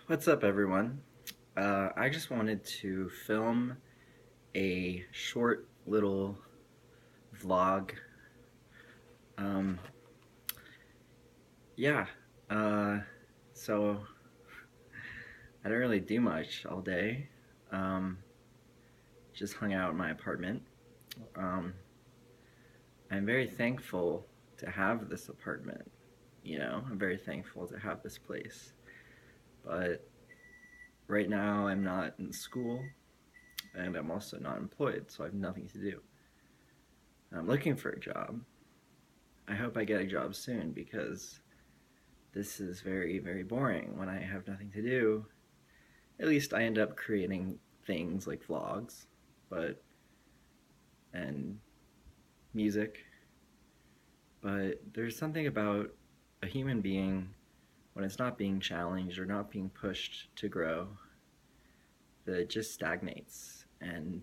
What's up, everyone? I just wanted to film a short little vlog. Um, yeah, uh, so I didn't really do much all day. Um, just hung out in my apartment. Um, I'm very thankful to have this apartment. I'm very thankful to have this place. But right now, I'm not in school and I'm also not employed, so I have nothing to do. I'm looking for a job. I hope I get a job soon because this is very, very boring when I have nothing to do. At least I end up creating things like vlogs, but and music. But there's something about a human being when it's not being challenged or not being pushed to grow that it just stagnates and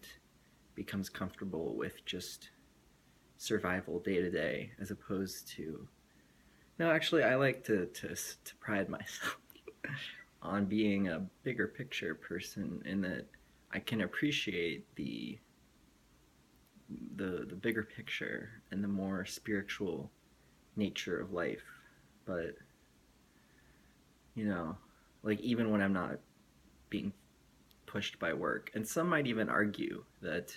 becomes comfortable with just survival day to day as opposed to no, actually, I like to pride myself on being a bigger picture person in that I can appreciate the bigger picture and the more spiritual nature of life. But you know, like even when I'm not being pushed by work, and some might even argue that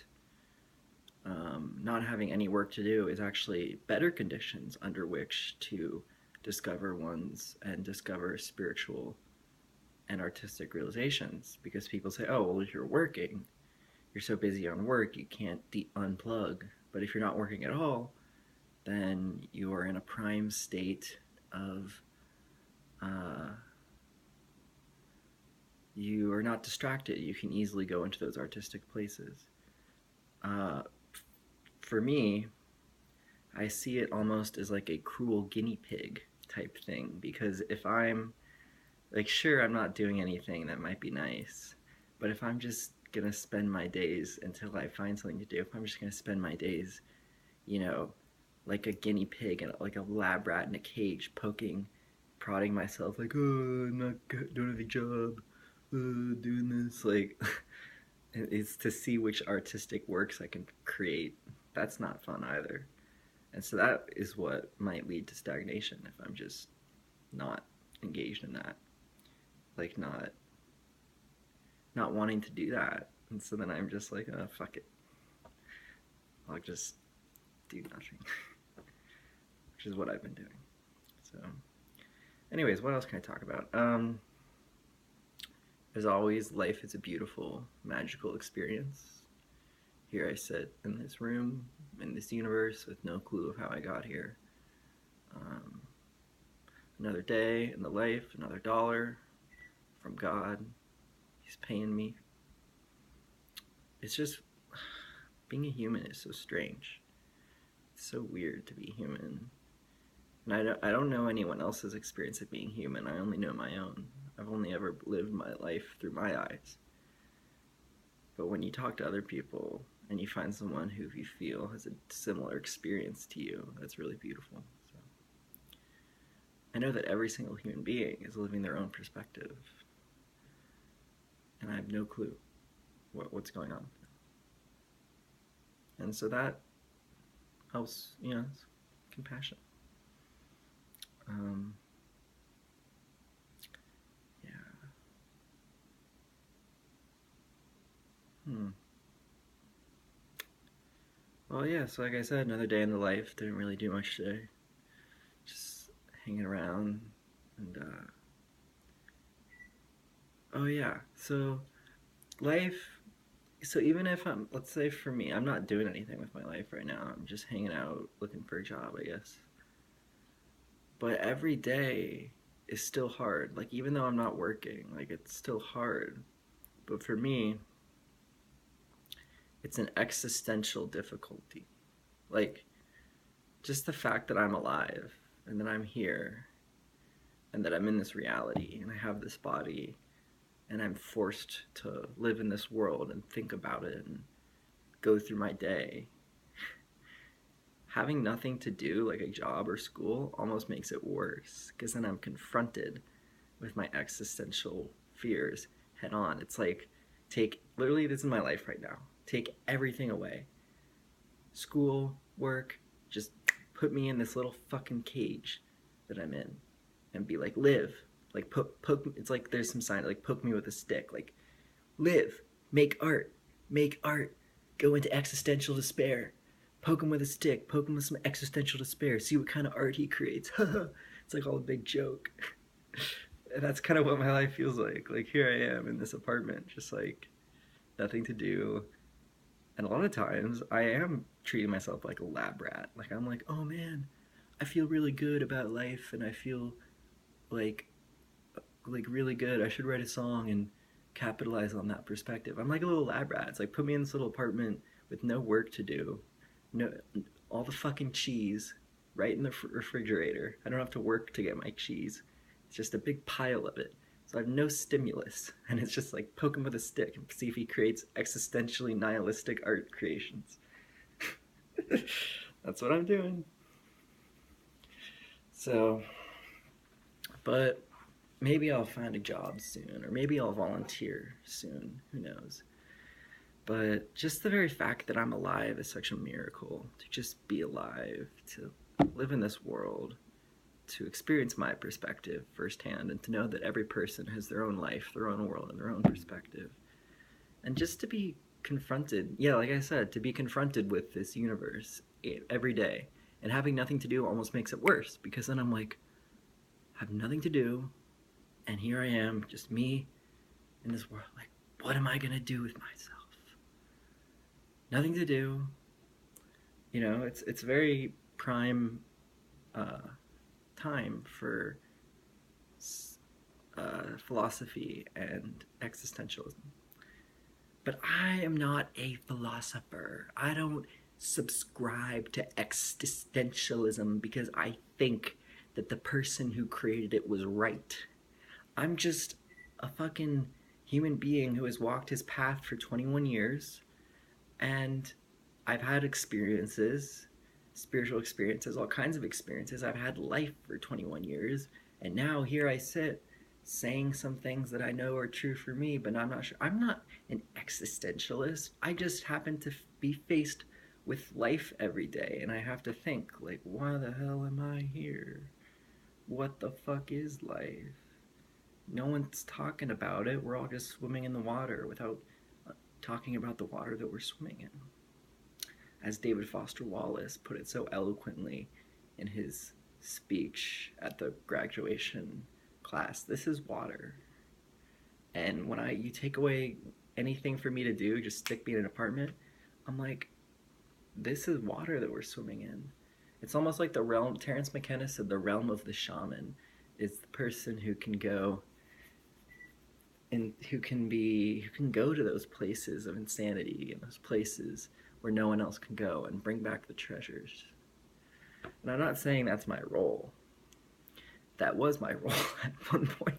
not having any work to do is actually better conditions under which to discover one's and discover spiritual and artistic realizations because people say, oh, well, if you're working, you're so busy on work, you can't unplug. But if you're not working at all, then you are in a prime state of, uh, you are not distracted. You can easily go into those artistic places. Uh, for me, I see it almost as like a cruel guinea pig type thing because if I'm like, sure, I'm not doing anything that might be nice, but if I'm just gonna spend my days until I find something to do, if I'm just gonna spend my days, you know, like a guinea pig and like a lab rat in a cage, poking, prodding myself, like, oh, I'm not doing a job, doing this, like, it's to see which artistic works I can create. That's not fun either. And so that is what might lead to stagnation if I'm just not engaged in that, like not wanting to do that. And so then I'm just like, oh, fuck it. I'll just do nothing, which is what I've been doing. So, anyways, what else can I talk about? As always, life is a beautiful, magical experience. Here I sit in this room, in this universe, with no clue of how I got here. Um, another day in the life, another dollar from God. He's paying me. It's just being a human is so strange. It's so weird to be human. And I don't know anyone else's experience of being human. I only know my own. I've only ever lived my life through my eyes. But when you talk to other people and you find someone who you feel has a similar experience to you, that's really beautiful. So I know that every single human being is living their own perspective, and I have no clue what's going on. And so that helps, compassion. Um, yeah. Hmm. Well, yeah. So like I said, another day in the life. Didn't really do much today. Just hanging around and. Oh yeah. So life. So even if let's say for me, I'm not doing anything with my life right now. I'm just hanging out, looking for a job, I guess. But every day is still hard. Like even though I'm not working, like it's still hard. But for me, it's an existential difficulty. Like just the fact that I'm alive and that I'm here and that I'm in this reality and I have this body and I'm forced to live in this world and think about it and go through my day. Having nothing to do, like a job or school, almost makes it worse because then I'm confronted with my existential fears head on. It's like, take literally, this is my life right now. Take everything away. School, work, just put me in this little fucking cage that I'm in and be like, live. Like, poke, it's like there's some sign, like, poke me with a stick. Like, live, make art, go into existential despair. Poke him with a stick, poke him with some existential despair, see what kind of art he creates. It's like all a big joke. And that's kind of what my life feels like. Like, here I am in this apartment, just like nothing to do. And a lot of times I am treating myself like a lab rat. Like, I'm like, oh man, I feel really good about life and I feel like really good. I should write a song and capitalize on that perspective. I'm like a little lab rat. It's like, put me in this little apartment with no work to do, no, all the fucking cheese right in the refrigerator. I don't have to work to get my cheese. It's just a big pile of it. So I have no stimulus, and it's just like, poke him with a stick and see if he creates existentially nihilistic art creations. That's what I'm doing. So, but maybe I'll find a job soon, or maybe I'll volunteer soon. Who knows? But just the very fact that I'm alive is such a miracle. To just be alive, to live in this world, to experience my perspective firsthand, and to know that every person has their own life, their own world, and their own perspective. And just to be confronted, yeah, like I said, to be confronted with this universe every day and having nothing to do almost makes it worse, because then I'm like, I have nothing to do, and here I am, just me in this world. Like, what am I gonna do with myself? Nothing to do. You know, it's very prime time for philosophy and existentialism. But I am not a philosopher. I don't subscribe to existentialism because I think that the person who created it was right. I'm just a fucking human being who has walked his path for 21 years, and I've had experiences, spiritual experiences, all kinds of experiences. I've had life for 21 years, and now here I sit saying some things that I know are true for me, but I'm not sure. I'm not an existentialist. I just happen to be faced with life every day, and I have to think, like, why the hell am I here? What the fuck is life? No one's talking about it. We're all just swimming in the water without talking about the water that we're swimming in. As David Foster Wallace put it so eloquently in his speech at the graduation class, this is water. And when you take away anything for me to do, just stick me in an apartment, I'm like, this is water that we're swimming in. It's almost like the realm, Terence McKenna said, the realm of the shaman is the person who can go and who can go to those places of insanity and those places where no one else can go and bring back the treasures. And I'm not saying that's my role. That was my role at one point.